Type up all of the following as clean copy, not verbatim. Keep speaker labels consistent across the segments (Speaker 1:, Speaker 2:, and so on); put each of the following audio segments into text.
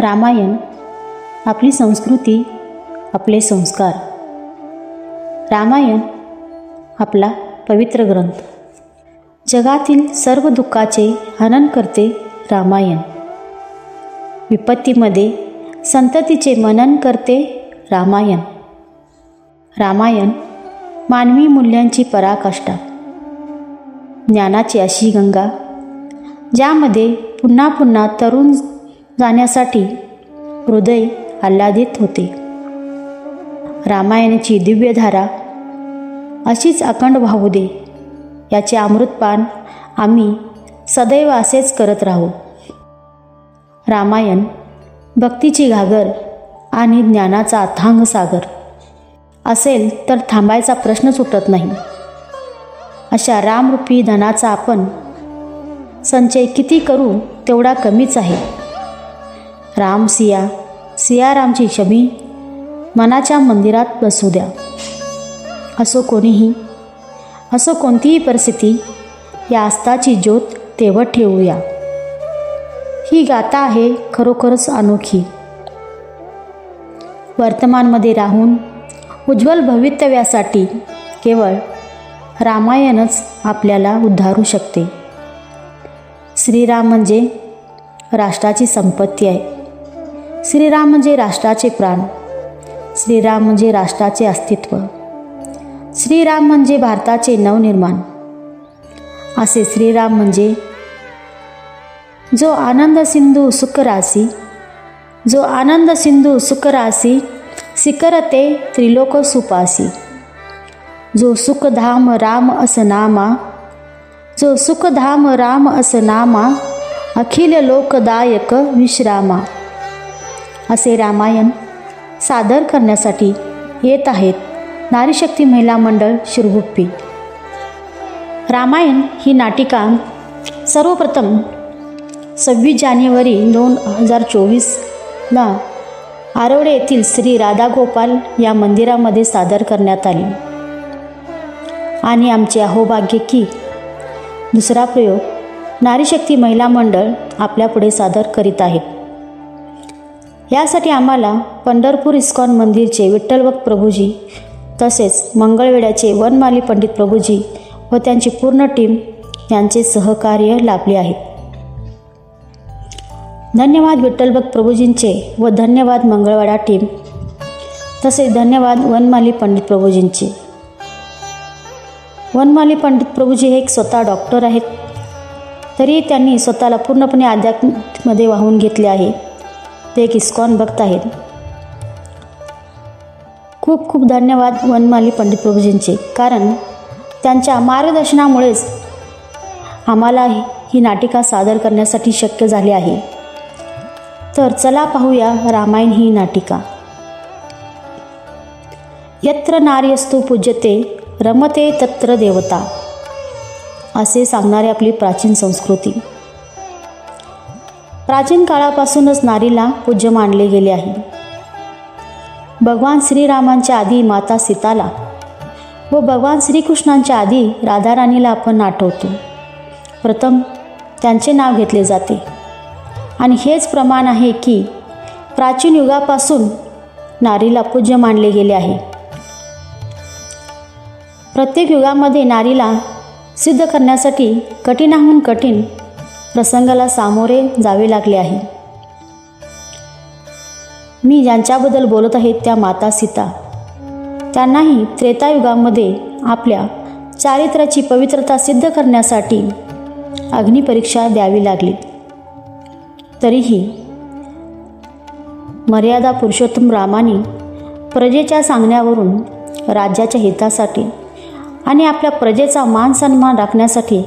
Speaker 1: रामायण आपली संस्कृती, आपले संस्कार. रामायण आपला पवित्र ग्रंथ. जगातील सर्व दुःखाचे हनन करते रामायण. विपत्तीमध्ये संततीचे मनन करते रामायण. रामायण मानवी मूल्यांची पराकाष्ठा, ज्ञानाची अशी गंगा ज्यामध्ये पुन्हा पुन्हा तरुण जाण्यासाठी हृदय आल्हादित होते. रामायणाची दिव्यधारा अशीच अखंड वाहू दे, याचे अमृतपान आम्ही सदैव असेच करत राहू. रामायण भक्तीची घागर आणि ज्ञानाचा अथांग सागर असेल तर थांबायचा प्रश्न सुटत नाही. अशा रामरूपी धनाचा आपण संचय किती करू तेवढा कमीच आहे. राम सिया, सिया रामची छबी मनाच्या मंदिरात बसू द्या. असो कोणीही, असो कोणतीही परिस्थिती, या आस्थाची ज्योत तेवत ठेवूया. ही गाथा आहे खरोखरच अनोखी. वर्तमानमध्ये राहून उज्ज्वल भवितव्यासाठी केवळ रामायणच आपल्याला उद्धारू शकते. श्रीराम म्हणजे राष्ट्राची संपत्ती आहे. श्रीराम म्हणजे राष्ट्राचे प्राण. श्रीराम म्हणजे राष्ट्राचे अस्तित्व. श्रीराम म्हणजे भारताचे नवनिर्माण. असे श्रीराम म्हणजे जो आनंद सिंधू सुखरासी, जो आनंद सिंधू सुखरासी, सिकरते त्रिलोक सुपासी. जो सुखधाम राम असनामा, जो सुखधाम राम असनामा, अखिल लोकदायक विश्रामा. असे रामायण सादर करण्यासाठी येत आहेत नारीशक्ती महिला मंडळ शिरगुप्पी. रामायण ही नाटिका सर्वप्रथम 26 जानेवारी 2024ला आरवडे येथील श्री राधागोपाल या मंदिरामध्ये सादर करण्यात आली. आणि आमचे अहोभाग्य की दुसरा प्रयोग नारीशक्ती महिला मंडळ आपल्यापुढे सादर करीत आहेत. यासाठी आम्हाला पंढरपूर इस्कॉन मंदिरचे विठ्ठलभक्त प्रभूजी, तसेच मंगळवेढ्याचे वनमाली पंडित प्रभूजी व त्यांची पूर्ण टीम यांचे सहकार्य लाभले आहे. धन्यवाद विठ्ठलभक्त प्रभूजींचे व धन्यवाद मंगळवेढा टीम, तसेच धन्यवाद वनमाली पंडित प्रभूजींचे. वनमाली पंडित प्रभूजी हे एक स्वतः डॉक्टर आहेत, तरी त्यांनी स्वतःला पूर्णपणे अध्यात्मामध्ये वाहून घेतले आहे. ते एक इस्कॉन भक्त आहेत. खूप खूप धन्यवाद वनमाली पंडित प्रभूजींचे, कारण त्यांच्या मार्गदर्शनामुळेच आम्हाला ही नाटिका सादर करण्यासाठी शक्य झाले आहे. तर चला पाहूया रामायण ही नाटिका. यत्र नार्यस्तु पूज्यते रमते तत्र देवता, असे सांगणारी आपली प्राचीन संस्कृती. प्राचीन काळापासूनच नारीला पूज्य मानले गेले आहे. भगवान श्रीरामांच्या आधी माता सीताला व भगवान श्रीकृष्णांच्या आधी राधाराणीला आपण आठवतो. प्रथम त्यांचे नाव घेतले जाते आणि हेच प्रमाण आहे की प्राचीन युगापासून नारीला पूज्य मानले गेले आहे. प्रत्येक युगामध्ये नारीला सिद्ध करण्यासाठी कठीणाहून कठीण प्रसंगाला सामोरे जावे लागले आहे. मी ज्यांच्याबद्दल बोलत आहे त्या माता सीता, त्यांनाही त्रेतायुगामध्ये आपल्या चारित्र्याची पवित्रता सिद्ध करण्यासाठी अग्निपरीक्षा द्यावी लागली. तरीही मर्यादा पुरुषोत्तम रामाने प्रजेच्या सांगण्यावरून राज्याच्या हितासाठी आणि आपल्या प्रजेचा मान सन्मान राखण्यासाठी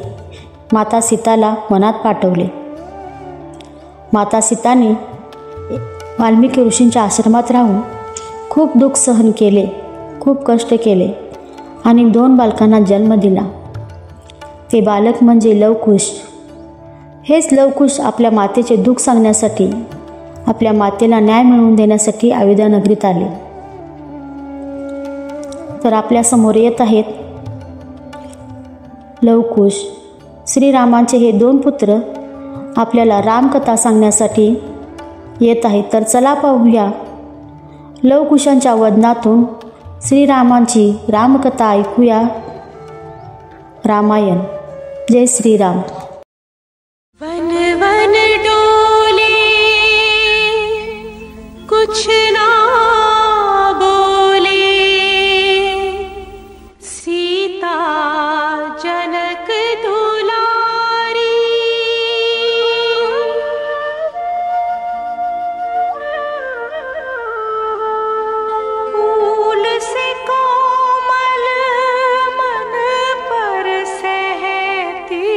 Speaker 1: माता सीताला वनात पाठवले. माता सीताने वाल्मिकी ऋषींच्या आश्रमात राहून खूप दुःख सहन केले, खूप कष्ट केले आणि 2 बालकांना जन्म दिला. ते बालक म्हणजे लवकुश. हेच लवकुश आपल्या मातेचे दुःख सांगण्यासाठी, आपल्या मातेला न्याय मिळवून देण्यासाठी अयोध्या नगरीत आले. तर आपल्यासमोर येत आहेत लवकुश. श्रीरामांचे हे 2 पुत्र आपल्याला रामकथा सांगण्यासाठी येत आहे. तर चला पाहूया लवकुशांच्या वदनातून श्रीरामांची रामकथा ऐकूया. रामायण. जय श्रीराम.
Speaker 2: वन वन डोले कुछ ना बोले, सीता जनक दुलारी, फूल से कोमल मन पर सहती,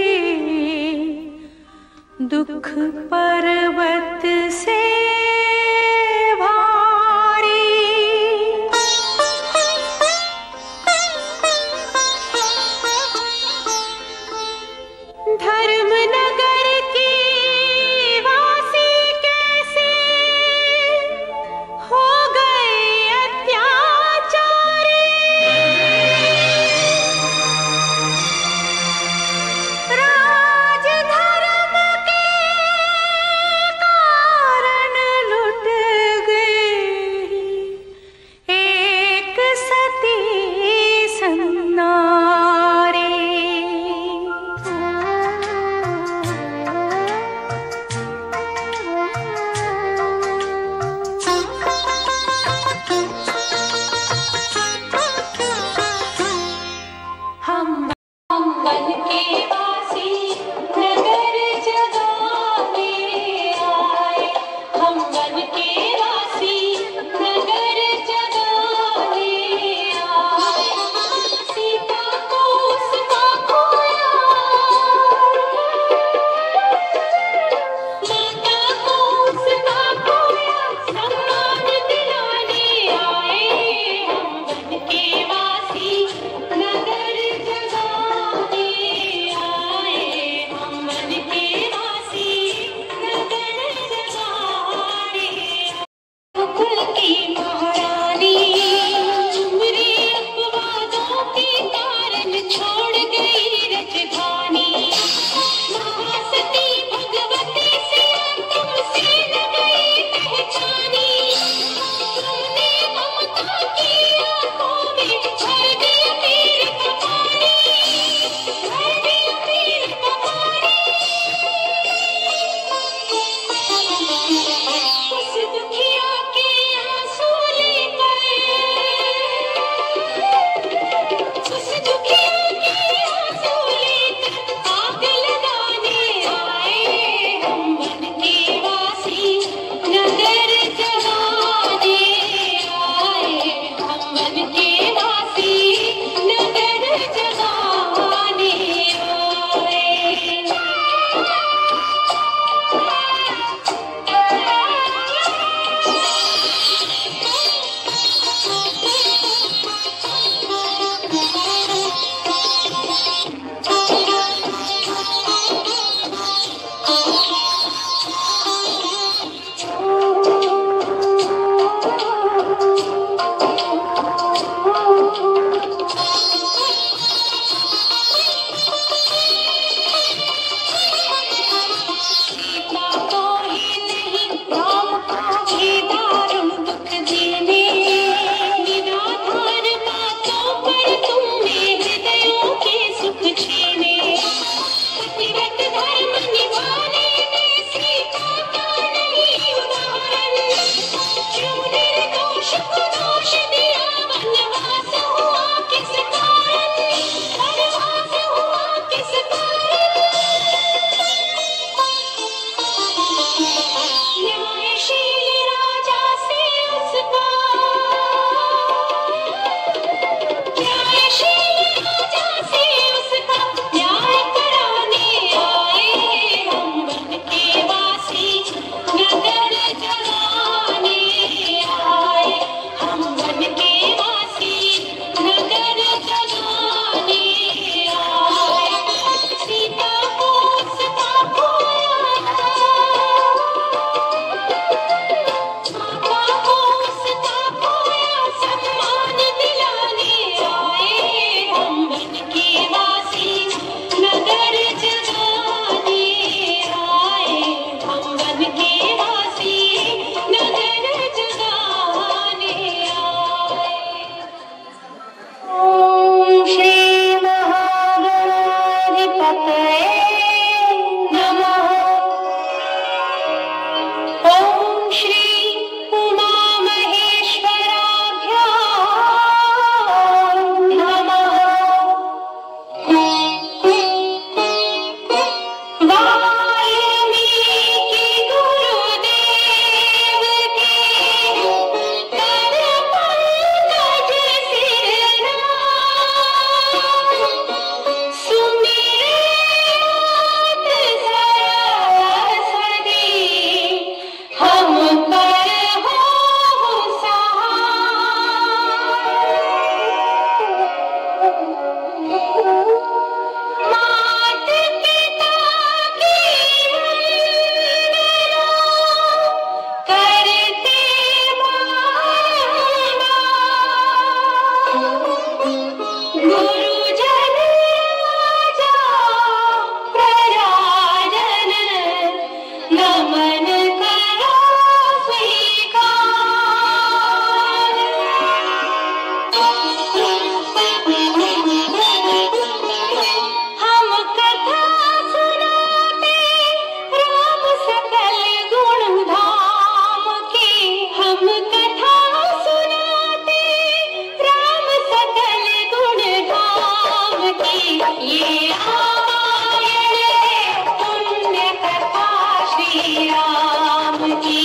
Speaker 2: ये रामायण है पुण्य कथा श्री राम की।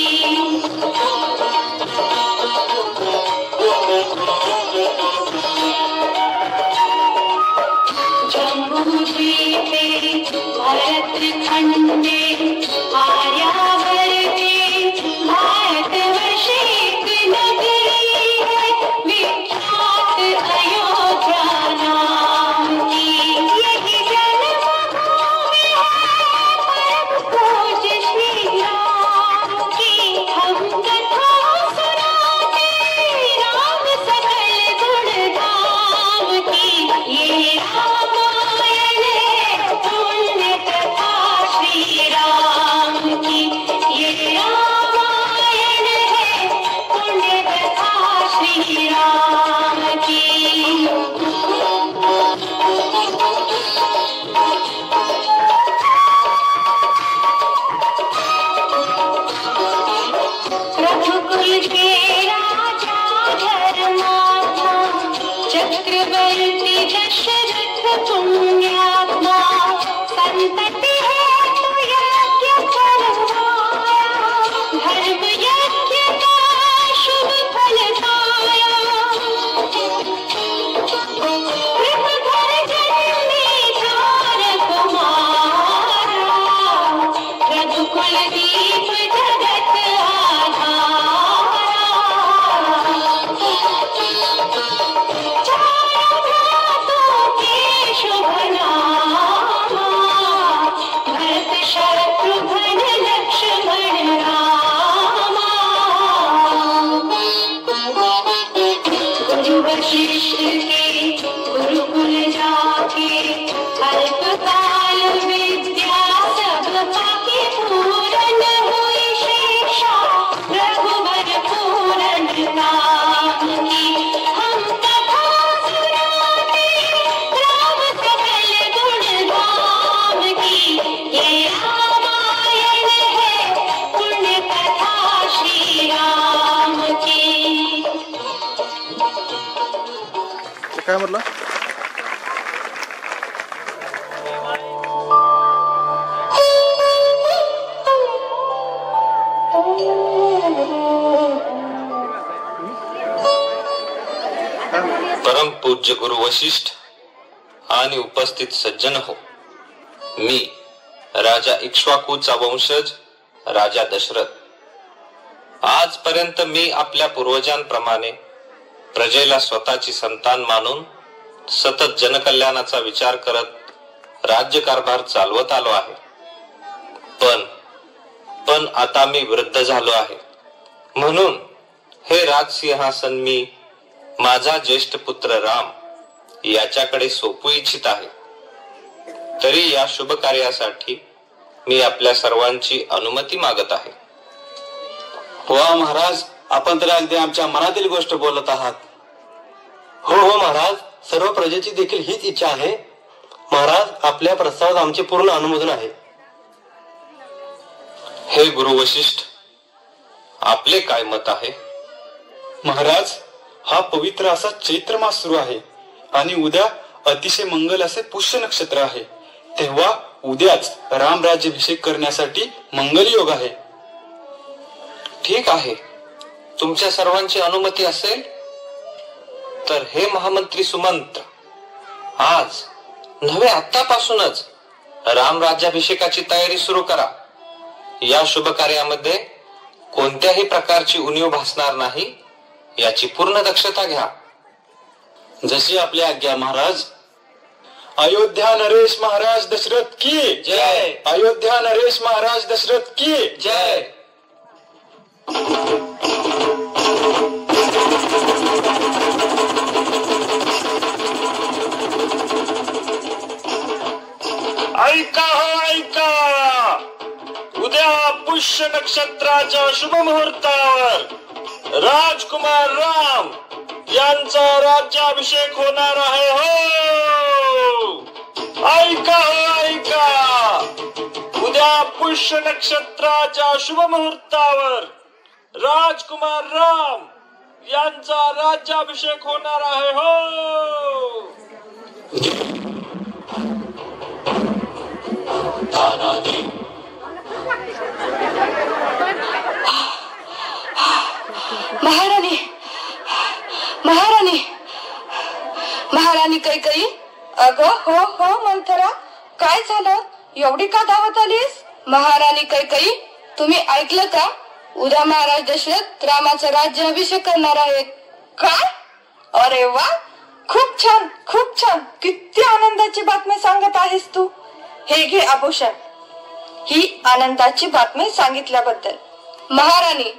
Speaker 2: जम्बूद्वीपे भरतखण्डे आर्यावर्ते भारतवर्षे नगरी है विख्यात अयोध्या नाम की। यही जन्मभूमि है परम पूज्य श्री राम की। हम कथा सुनाते राम सकल गुण धाम की। ये रामायण है पुण्य कथा श्री राम की। ये रामायण है पुण्य कथा श्री राम की। रघुकुल के राजा धर्मात्मा चक्रवर्ती दशरथ पुण्यात्मा। संतति है तो यज्ञ करवाया धर्म यज्ञ का शुभ फल पाया। कृपधर जन्मे तारक मारा रघुकुल दीप जगत आधारा। चारों भ्रातों के शुभ नामा भरत शत्रुघ्न लक्ष्मण रामा। गुरु वशिष्ठ के गुरुकुल जाके अल्पकाल विद्या सब पाके पूरन हुई शिक्षा रघुवर पूरन नाम की। हम कथा सुनाते राम सकल गुण धाम की। ये रामायण है पुण्य कथा श्री राम की।
Speaker 3: काय म्हटलं?
Speaker 4: परम पूज्य गुरु वशिष्ठ आणि उपस्थित सज्जन हो, मी राजा इक्ष्वाकूचा वंशज राजा दशरथ आजपर्यंत मी आपल्या पूर्वजांप्रमाणे प्रजेला स्वतःची संतान मानून सतत जनकल्याणाचा विचार करत राज्यकारभार चालवत आलो आहे. पण आता मी वृद्ध झालो आहे, म्हणून हे राजसिंहासन मी माझा ज्येष्ठ पुत्र राम याच्याकडे सोपू इच्छित आहे. तरी या शुभ कार्यासाठी मी आपल्या सर्वांची अनुमती मागत आहे.
Speaker 5: वा महाराज, आपण तर अगदी आमच्या मनातील गोष्ट बोलत आहात. हो महाराज, सर्व प्रजेची देखील हीच इच्छा आहे. महाराज, आपल्या प्रस्तावात आमचे पूर्ण अनुमोदन आहे.
Speaker 4: हे गुरु वशिष्ठ, आपले काय मत आहे?
Speaker 3: महाराज, हा पवित्र असा चैत्र मास सुरू आहे आणि उद्या अतिशय मंगल असे पुष्य नक्षत्र आहे. तेव्हा उद्याच राम राज्याभिषेक करण्यासाठी मंगल योग आहे.
Speaker 4: ठीक आहे, तुमच्या सर्वांची अनुमती असेल तर हे महामंत्री सुमंत्र, आज नव्हे आतापासूनच राम राज्याभिषेकाची तयारी सुरू करा. या शुभ कार्यामध्ये कोणत्याही प्रकारची उणीव भासणार नाही याची पूर्ण दक्षता घ्या.
Speaker 5: जशी आपली आज्ञा महाराज.
Speaker 3: अयोध्या नरेश महाराज दशरथ की
Speaker 5: जय.
Speaker 3: अयोध्या नरेश महाराज दशरथ की
Speaker 5: जय.
Speaker 6: ऐका हो ऐका, उद्या पुष्य नक्षत्राच्या शुभ मुहूर्तावर राजकुमार राम यांचा राज्याभिषेक होणार आहे. हो ऐका हो ऐका, उद्या पुष्य नक्षत्राच्या शुभ मुहूर्तावर राजकुमार राम यांचा राज्याभिषेक होणार आहे. हो
Speaker 7: अगं हो हो मंथरा, काय झालं? एवढी का धावत आलीस?
Speaker 8: महाराणी कैकई, तुम्ही ऐकलं का? उद्या महाराज दशरथ रामाचा राज्याभिषेक करणार आहेत.
Speaker 7: काय? अरे वा, खूप छान खूप छान. किती आनंदाची बातमी सांगत आहेस तू. हे घे आभूषण, ही आनंदाची बातमी सांगितल्याबद्दल.
Speaker 8: महाराणी,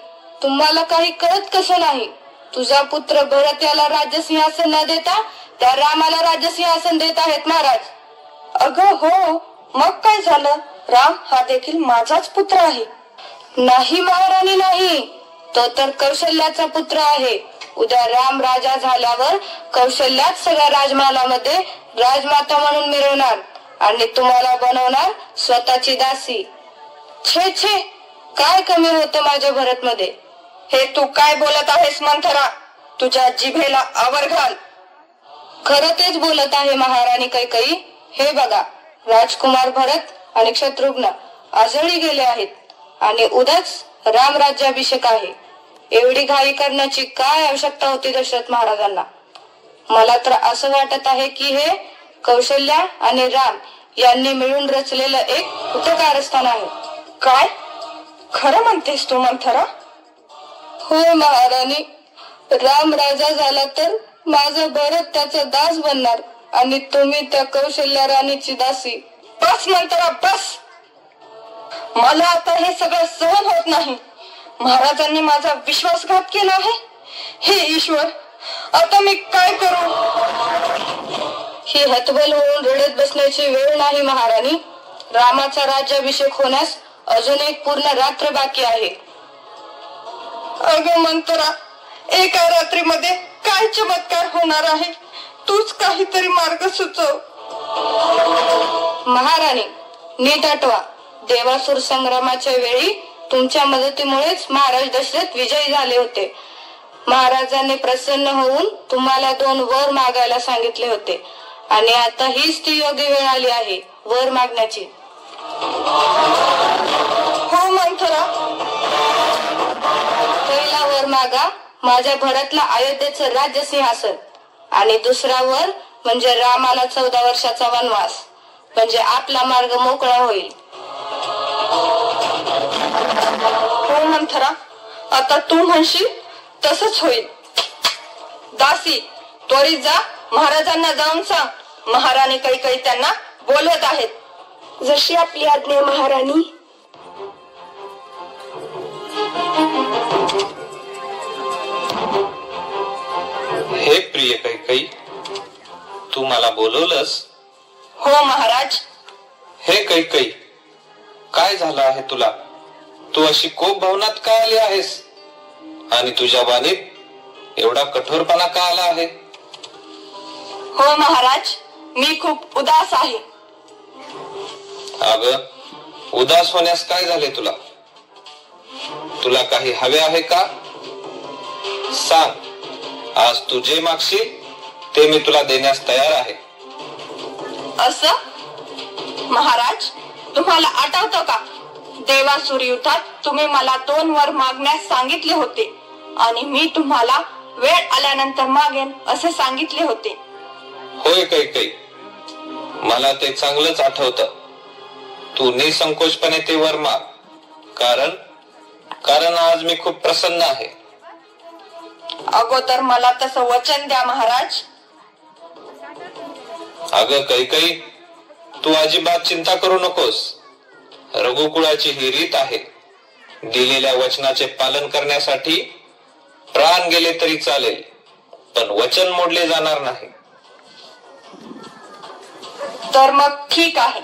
Speaker 8: तुम्हाला काही कळत कसं नाही? तुझा पुत्र भरत याला राज्यसिंहासन न देता त्या रामाला राज्यसिंहासन देत आहेत महाराज.
Speaker 7: अगं हो, मग काय झालं? राम हा देखील माझाच पुत्र आहे.
Speaker 8: नाही महाराणी नाही, तो तर कौशल्याचा पुत्र आहे. उद्या राम राजा झाल्यावर कौशल्यात सगळ्या राजमहालामध्ये राजमाता म्हणून मिरवणार आणि तुम्हाला बनवणार स्वतःची दासी. छे छे, काय कमी होतं माझ्या भरत मध्ये?
Speaker 7: हे तू काय बोलत आहेस मंथरा? तुझ्या जिभेला आवर घाल.
Speaker 8: खरं तेच बोलत आहे महाराणी कैकई. हे बघा, राजकुमार भरत आणि शत्रुघ्न आजळी गेले आहेत आणि उद्याच राम राज्याभिषेक आहे. एवढी घाई करण्याची काय आवश्यकता होती दशरथ महाराजांना? मला तर असं वाटत आहे की हे कौशल्या आणि राम यांनी मिळून रचलेलं एक कारस्थान आहे.
Speaker 7: काय खरं म्हणतेस तू मंथरा?
Speaker 8: हो महाराणी, राम राजा झाला तर माझा भरत त्याचा दास बनणार आणि तुम्ही त्या कौशल्या राणीची दासी.
Speaker 7: बस मंथरा बस. मला आता हे सगळं सहन होत नाही. महाराजांनी माझा विश्वासघात केला आहे. हे ईश्वर, आता मी काय करू?
Speaker 8: ही हतबल होऊन रडत बसण्याची वेळ नाही महाराणी. रामाचा राज्याभिषेक होण्यास अजून एक पूर्ण रात्र बाकी आहे.
Speaker 7: अगं मंथरा, एका रात्रीमध्ये काय चमत्कार होणार आहे? तूच काहीतरी मार्ग सुचव.
Speaker 8: महाराणी, नीट आठवा, देवासुर संग्रामाच्या वेळी तुमच्या मदतीमुळेच महाराज दशरथ विजयी झाले होते. महाराजांनी प्रसन्न होऊन तुम्हाला 2 वर मागायला सांगितले होते आणि आता हीच ती योग्य वेळ आली आहे वर मागण्याची.
Speaker 7: हो मंथरा.
Speaker 8: पहिला वर मागा, माझ्या भरतला अयोध्येचं राज्य सिंहासन, आणि दुसरा वर म्हणजे रामाला 14 वर्षाचा वनवास, म्हणजे आपला मार्ग मोकळा होईल.
Speaker 7: हो मंथरा, आता तू म्हणशील तसंच होईल. दासी, त्वरित जा, महाराजांना जाऊन सांग, महाराणी कैकई त्यांना बोलवत आहेत.
Speaker 9: जशी आपली आज्ञा महाराणी.
Speaker 4: हे प्रिय कैकई, तू मला बोलवलंस?
Speaker 7: हो महाराज.
Speaker 4: हे कैकई, काय झालं आहे तुला? तू अशी कोप भावनात का आली आहेस आणि तुझ्या वाणीत एवढा कठोरपणा का आला आहे?
Speaker 7: हो महाराज, मी खूप उदास आहे.
Speaker 4: अगं, उदास होण्यास काय झाले तुला? तुला काही हवे आहे का? सांग, आज तू जे मागशील ते मी तुला देण्यास तयार आहे.
Speaker 7: असं? महाराज, तुम्हाला आठवतं का, देवासुर युद्धात तुम्ही मला 2 वर मागण्यास सांगितले होते आणि मी तुम्हाला वेळ आल्यानंतर मागेन असे सांगितले होते.
Speaker 4: होय कैकई, मला ते चांगलंच आठवतं. तू निसंकोचपणे ते वर माग, कारण आज मी खूप प्रसन्न आहे.
Speaker 7: अगोदर मला तसं वचन द्या महाराज.
Speaker 4: अगं कैकई, तू अजिबात चिंता करू नकोस. रघुकुळाची ही रीत आहे. दिलेल्या वचनाचे पालन करण्यासाठी प्राण गेले तरी चालेल, पण वचन मोडले जाणार नाही.
Speaker 7: तर मग ठीक आहे,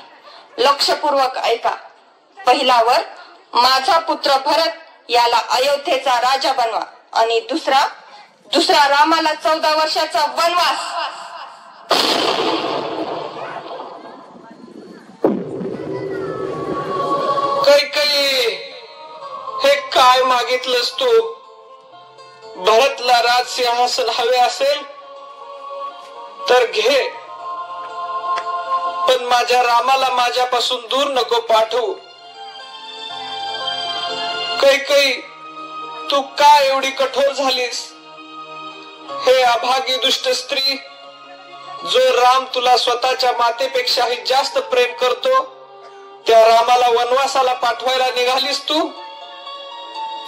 Speaker 7: लक्षपूर्वक ऐका. पहिला वर, माझा पुत्र भरत याला अयोध्येचा राजा बनवा, आणि दुसरा रामाला 14 वर्षाचा वनवास.
Speaker 5: कैकई, हे काय मागितलंस तू? भरतला राज सिंहासन हवे असेल तर घे, पण माझ्या रामाला माझ्यापासून दूर नको पाठवू. कैकई, तू का एवढी कठोर झालीस? हे अभागी दुष्ट स्त्री,
Speaker 10: जो राम तुला स्वतःच्या मातेपेक्षाही जास्त प्रेम करतो, त्या रामाला वनवासाला पाठवायला निघालीस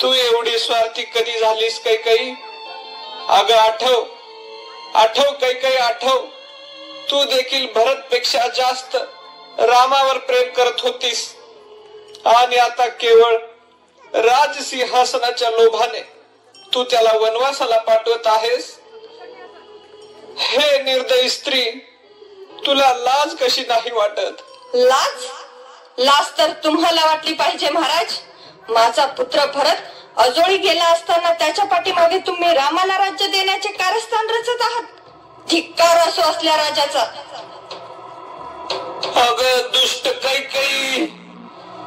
Speaker 10: तू एवढी स्वार्थी कधी झालीस कैकेयी? अगं आठव कैकेयी, आठव. तू देखील भरत पेक्षा जास्त रामावर प्रेम करत होतीस आणि आता केवळ राजसिंहासनाच्या लोभाने तू त्याला वनवासाला पाठवत आहेस. हे निर्दयी स्त्री, तुला लाज कशी नाही वाटत?
Speaker 7: लाज तर तुम्हाला वाटली पाहिजे महाराज. माझा पुत्र भरत अजोळी गेला असताना त्याच्या पाठीमागे तुम्ही रामाला राज्य देण्याचे कारस्थान रचत आहात. धिक्कार असो असल्या राजाचा.
Speaker 10: अगं दुष्ट कैकेयी,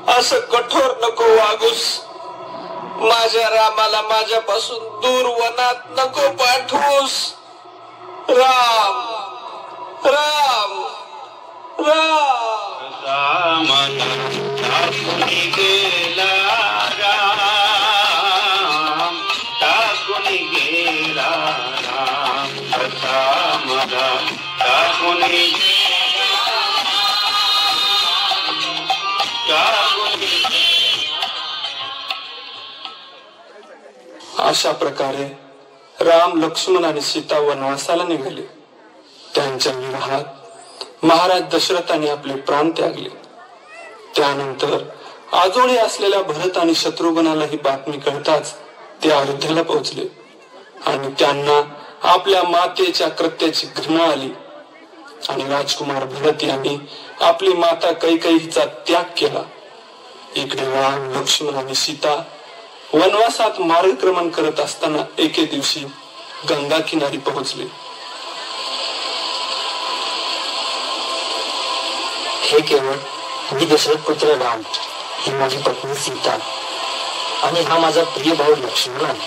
Speaker 10: असं कठोर नको वागूस. माझ्या रामाला माझ्यापासून दूर वनात नको पाठवूस. राम राम राम
Speaker 6: गेला राम, टाकून गेला राम, मला टाकून
Speaker 3: अशा प्रकारे राम, लक्ष्मण आणि सीता वनवासाला निघाले. त्यांच्या विवाहात महाराज दशरथाने आपले प्राण त्यागले. त्यानंतर आजोळी असलेल्या भरत आणि शत्रुघ्नाला ही बातमी कळताच ते अयोध्येला पोहोचले आणि त्यांना आपल्या मातेच्या कृत्याची घृणा आली आणि राजकुमार भरत यांनी आपली माता कैकेयीचा त्याग केला. इकडे राम, लक्ष्मण आणि सीता वनवासात मार्गक्रमण करत असताना एके दिवशी गंगा किनारी पोहोचले.
Speaker 11: हे केवळ मी दशरथ पुत्र राम, ही माझी पत्नी सीता आणि हा माझा प्रिय भाऊ लक्ष्मण आहे.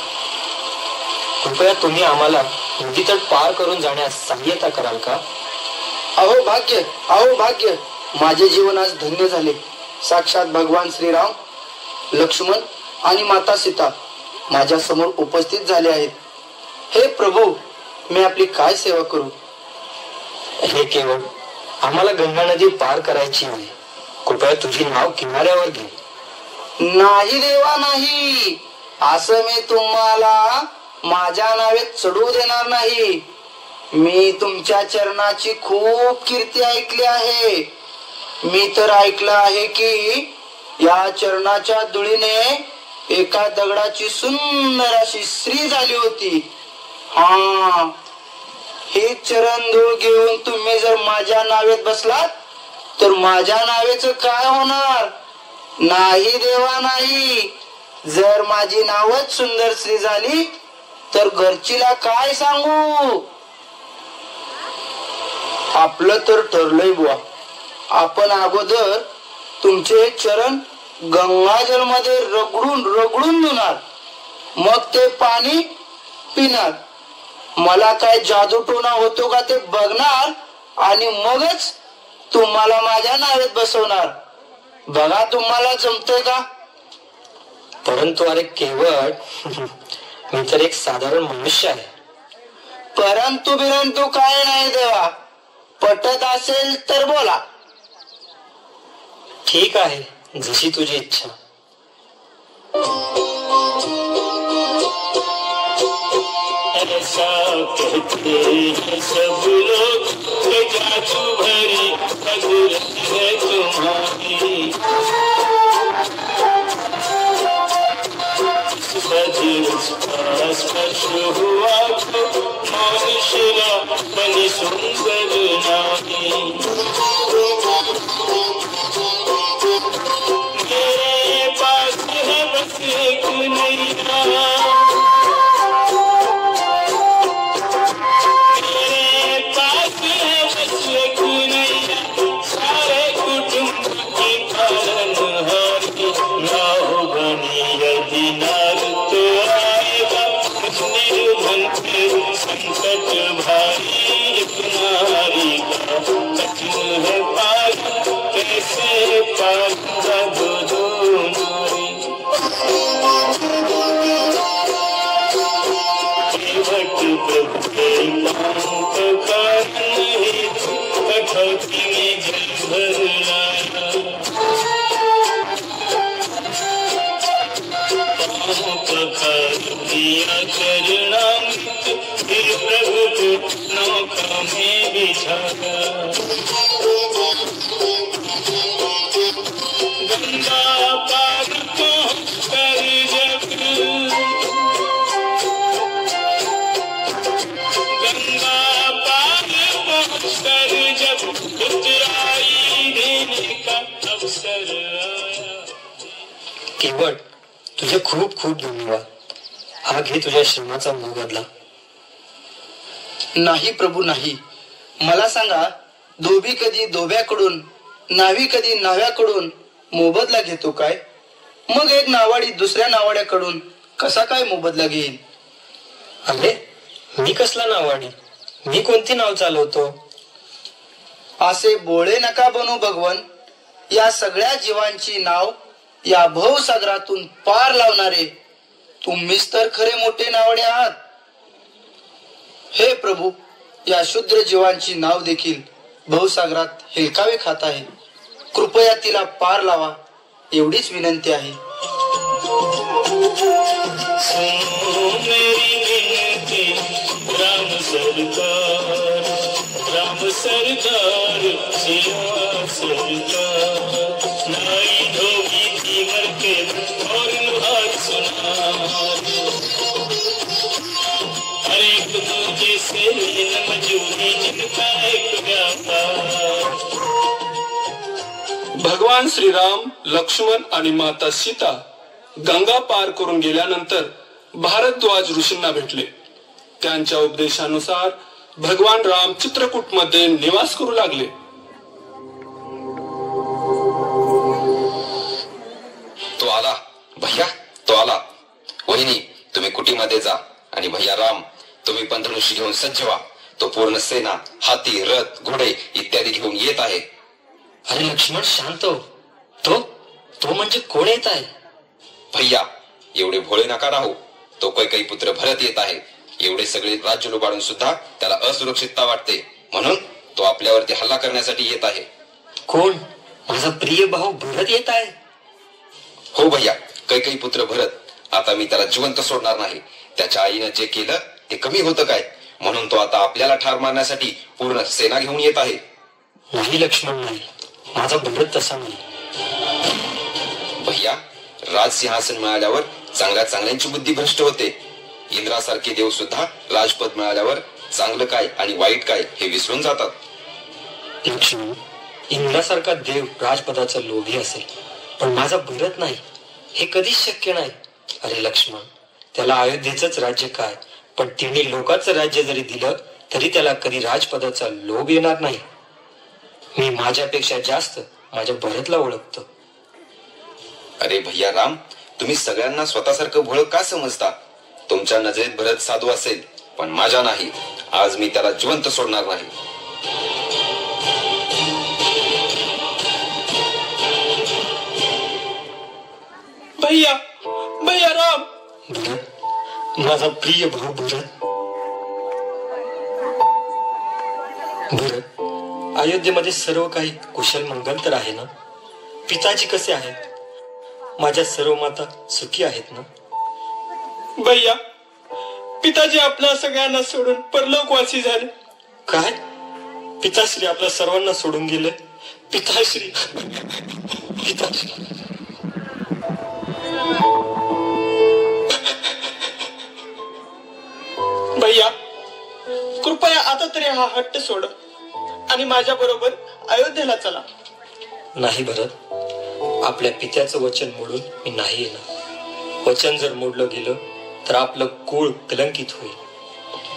Speaker 11: कृपया तुम्ही आम्हाला नदी तट पार करून जाण्यास सहाय्यता कराल का?
Speaker 12: अहो भाग्य, माझे जीवन आज धन्य झाले. साक्षात भगवान श्रीराम, लक्ष्मण आणि माता सीता माझ्या समोर उपस्थित झाले आहेत. हे प्रभू, मी आपली काय सेवा करू?
Speaker 11: हे केवळ आम्हाला गंगा नदी पार करायची आहे. कृपया तुझी नाव किनाऱ्यावर घे.
Speaker 12: नाही देवा नाही, असं मी तुम्हाला माझ्या नावेत चढवू देणार नाही. मी तुमच्या चरणाची खूप कीर्ती ऐकली आहे. मी तर ऐकलं आहे की या चरणाच्या धुळीने एका दगडाची सुंदर अशी स्त्री झाली होती. हा, हे चरण धूळ घेऊन तुम्ही जर माझ्या नावेत बसलात तर माझ्या नावेच काय होणार? नाही देवा नाही. जर माझी नावच सुंदर स्त्री झाली तर घरचीला काय सांगू? आपलं तर ठरलंय बुवा. आपण अगोदर तुमचे चरण गंगाजल मध्ये रगडून धुणार, मग ते पाणी पिणार. मला काय जादू टोना होतो का ते बघणार आणि मगच तुम्हाला माझ्या नावेत बसवणार. बघा तुम्हाला जमतंय का?
Speaker 11: परंतु अरे केवळ मी तर एक साधारण मनुष्य आहे.
Speaker 12: परंतु काय नाही देवा. पटत असेल तर बोला.
Speaker 11: ठीक आहे, जशी तुझी इच्छा.
Speaker 6: ऐसा कहते हैं सब लोग कि जादू भरी कुदरत है तुम्हारी. स्पर्श हुआ तो मनुष्य बनी सुंदर नारी. मेरे पास है बस एक नैया, मेरे पास है बस एक नैया, सारे कुटुंब की पालनहारी. नाव बनी यदि नार तो आएगा निर्धन पे संकट भारी. एक नारी का कठिन है पार, कैसे पालूंगा दो नारी. केवट प्रभु के नाम का कारण ही दिया चरणामृत फिर प्रभु को नौका में बिछाया गंगा पार पहुंचकर जब गंगा पार पहुंचकर जब उतराई देने का अवसर आया.
Speaker 11: केवळ तुझे खूप खूप धन्यवाद. हा घे तुझ्या श्रमाचा मोबदला.
Speaker 12: नाही प्रभू नाही. मला सांगा, धोबी कधी धोब्याकडून, नावी कधी नाव्याकडून मोबदला घेतो काय? मग एक नावाडी दुसऱ्या नावाड्याकडून कसा काय मोबदला घेईल?
Speaker 11: अरे मी कसला नावाडी? मी कोणती नाव चालवतो?
Speaker 12: असे बोळे नका बनू भगवन. या सगळ्या जीवांची नाव या भवसागरातून पार लावणारे तुम्हीच तर खरे मोठे नावडे आहात. हे प्रभू, या शूद्र जीवांची नाव देखील भवसागरात हेलकावे खात आहे. कृपया तिला पार लावा, एवढीच विनंती आहे.
Speaker 6: राम सरकार, राम सरकार, सिया सरकार, नाई धोबी थी मरके और नुहार सुनार, हर एक दूजे से मजूरी जिनका एक व्यापार.
Speaker 3: भगवान श्रीराम, लक्ष्मण आणि माता सीता गंगा पार करून गेल्यानंतर भारद्वाज ऋषींना भेटले. त्यांच्या उपदेशानुसार भगवान राम चित्रकूट मध्ये निवास करू लागले.
Speaker 13: तो आला भैया, तो आला. वहिनी तुम्ही कुटीमध्ये जा आणि भैया राम तुम्ही पण धनुष्य घेऊन सज्ज व्हा. तो पूर्ण सेना, हाती, रथ, घोडे इत्यादी घेऊन येत आहे.
Speaker 11: अरे लक्ष्मण शांत हो. तो म्हणजे कोण येत आहे?
Speaker 13: भैया एवढे भोळे नका राहू. तो कैकेयी पुत्र भरत येत आहे. एवढे सगळे राज्य लुबाडून सुद्धा त्याला असुरक्षितता वाटते, म्हणून तो आपल्यावरती हल्ला करण्यासाठी येत आहे.
Speaker 11: कोण? माझा प्रिय भाऊ भरत येत आहे?
Speaker 13: हो भैया, कैकेयी पुत्र भरत. आता मी त्याला जिवंत सोडणार नाही. त्याच्या आईनं जे केलं ते कमी होतं काय? म्हणून तो आता आपल्याला ठार मारण्यासाठी पूर्ण सेना घेऊन येत आहे.
Speaker 11: नाही लक्ष्मण नाही, माझा भरत तसा नाही.
Speaker 13: भैया राजसिंहासन मिळाल्यावर चांगल्या चांगल्यांची बुद्धी भ्रष्ट होते. इंद्रासारखे देव सुद्धा राजपद मिळाल्यावर चांगलं काय आणि वाईट काय हे विसरून जातात.
Speaker 11: लक्ष्मण, इंद्रासारखा देव राजपदाचा लोभी असेल, पण माझा भरत नाही, हे कधीच शक्य नाही. अरे लक्ष्मण, त्याला अयोध्येच राज्य काय, पण तिने लोकांचं राज्य जरी दिलं तरी त्याला कधी राजपदाचा लोभ येणार नाही. मी माझ्यापेक्षा जास्त माझ्या भरतला ओळखतो.
Speaker 13: अरे भैया राम, तुम्ही सगळ्यांना स्वतःसारखं भोळ का समजता? तुमच्या नजरेत भरत साधू असेल, पण माझ्या नाही. आज मी त्याला जिवंत सोडणार नाही.
Speaker 10: भैया, भैया राम.
Speaker 11: माझा प्रिय भाऊ भरत. अयोध्येमध्ये सर्व काही कुशल मंगल तर आहे ना? पिताजी कसे आहेत? माझ्या सर्व माता सुखी आहेत ना?
Speaker 10: भैया, पिताजी आपल्या सगळ्यांना सोडून परलोकवासी झाले.
Speaker 11: काय? पिताश्री आपल्या सर्वांना सोडून गेले? पिताश्री, पिताश्री.
Speaker 10: भैया, कृपया आता तरी हा हट्ट सोड आणि माझ्या बरोबर अयोध्येला चला.
Speaker 11: नाही भरत, आपल्या पित्याचं वचन मोडून मी नाही येणार. वचन जर मोडलं गेलं तर आपलं कुळ कलंकित होईल.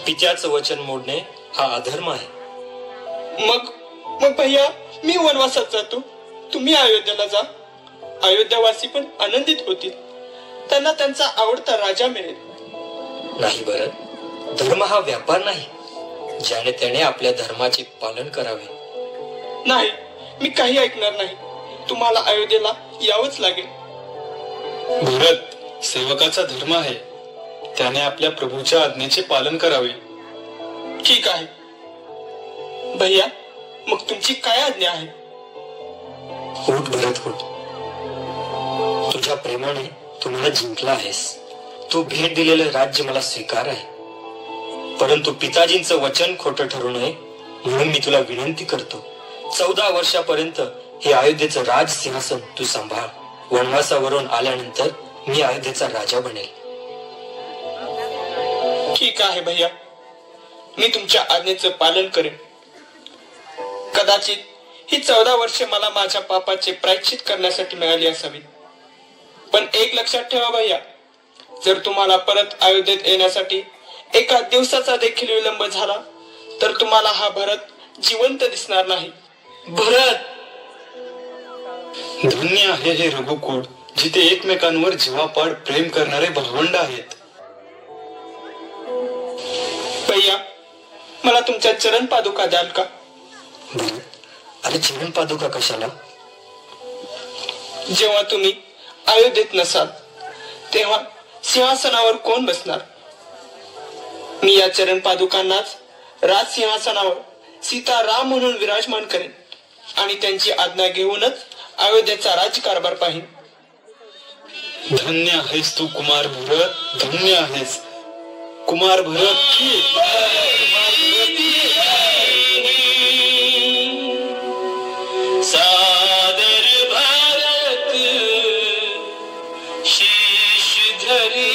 Speaker 11: पित्याचं वचन मोडणे हा अधर्म आहे.
Speaker 10: मग भैया, मी वनवासात जातो, तुम्ही अयोध्येला जा. अयोध्यावासी पण आनंदित होतील. त्यांना त्यांचा आवडता राजा मिळेल.
Speaker 11: नाही भरत, धर्म हा व्यापार नाही. ज्याने त्याने आपल्या धर्माचे पालन करावे.
Speaker 10: नाही, मी काही ऐकणार नाही. तुम्हाला अयोध्येला यावंच लागेल.
Speaker 3: भरत सेवकाचा धर्म आहे. त्याने आपल्या प्रभूच्या आज्ञेचे पालन करावे.
Speaker 10: ठीक आहे भैया, मग तुमची काय आज्ञा आहे?
Speaker 11: उठ भरत उठ. तुझ्या प्रेमाने तू मला जिंकला आहेस. तू भेट दिलेलं राज्य मला स्वीकार आहे. परंतु पिताजींचं वचन खोटं ठरू नये म्हणून मी तुला विनंती करतो, 14 वर्षापर्यंत हे अयोध्येचं राज सिंहासन तू सांभाळ. वनवासावरून आल्यानंतर मी अयोध्येचा राजा बनेल.
Speaker 10: ठीक आहे भैया, मी तुमच्या आज्ञेचं पालन करेन. कदाचित ही 14 वर्षे मला माझ्या पापाचे प्रायश्चित करण्यासाठी मिळाली असावी. पण एक लक्षात ठेवा भैया, जर तुम्हाला परत अयोध्येत येण्यासाठी एका दिवसाचा देखील विलंब झाला तर तुम्हाला हा भरत जिवंत दिसणार नाही.
Speaker 3: भरत, धन्य आहे हे रघुकुळ, जिथे एकमेकांवर जीवापाड प्रेम करणारे भावंड आहेत.
Speaker 10: भैया, मला तुमच्या चरण पादुका द्याल का?
Speaker 11: अरे चरण पादुका कशाला?
Speaker 10: जेव्हा तुम्ही अयोध्येत नसाल तेव्हा सिंहासनावर कोण बसणार? मी या चरण पादुकांनाच राज सिंहासनावर सीता राम म्हणून विराजमान करेन आणि त्यांची आज्ञा घेऊनच अयोध्येचा राजकारभार पाहिन.
Speaker 3: धन्य आहेस तू कुमार भरत, धन्य आहेस कुमार भरत.
Speaker 6: सादर भारत शीश धरी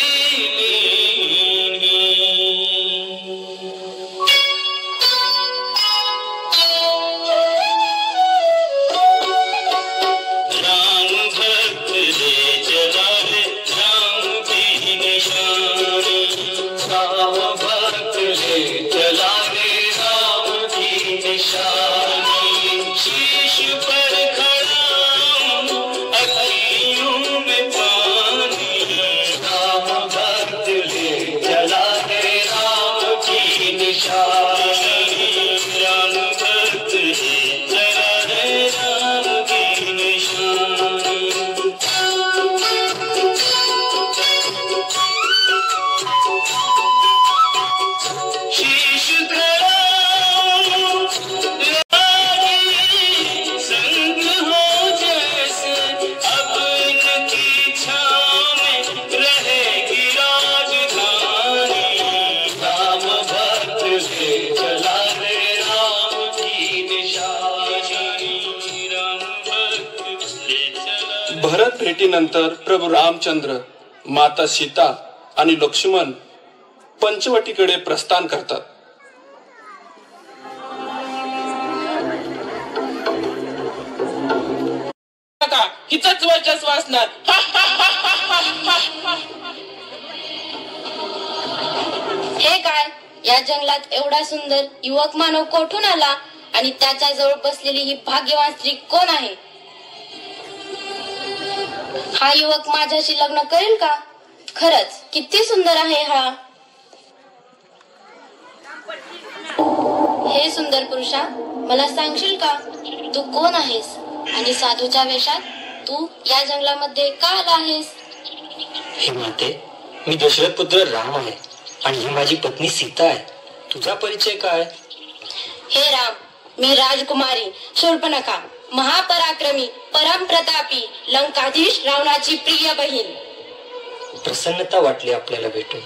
Speaker 10: भरत भेटीनंतर प्रभू रामचंद्र, माता सीता आणि लक्ष्मण पंचवटीकडे प्रस्थान करतात. हिचंच वर्चस्व असणार.
Speaker 8: हे काय, या जंगलात एवढा सुंदर युवक मानव कोठून आला आणि त्याच्या जवळ बसलेली ही भाग्यवान स्त्री कोण आहे? हा युवक माझ्याशी लग्न करेल का? खरंच किती सुंदर आहे हा. हे सुंदर पुरुषा, मला सांगशील का तू कोण आहेस आणि साधूच्या वेशात तू या जंगलामध्ये का आला आहेस?
Speaker 11: हे माते, मी दशरथ पुत्र राम आहे आणि ही माझी पत्नी सीता आहे. तुझा परिचय काय?
Speaker 8: हे राम, मी राजकुमारी शूर्पणखा, महापराक्रमी परमप्रतापी लंकाधीश रावणाची प्रिय बहीण.
Speaker 11: प्रसन्नता वाटली आपल्याला भेटून,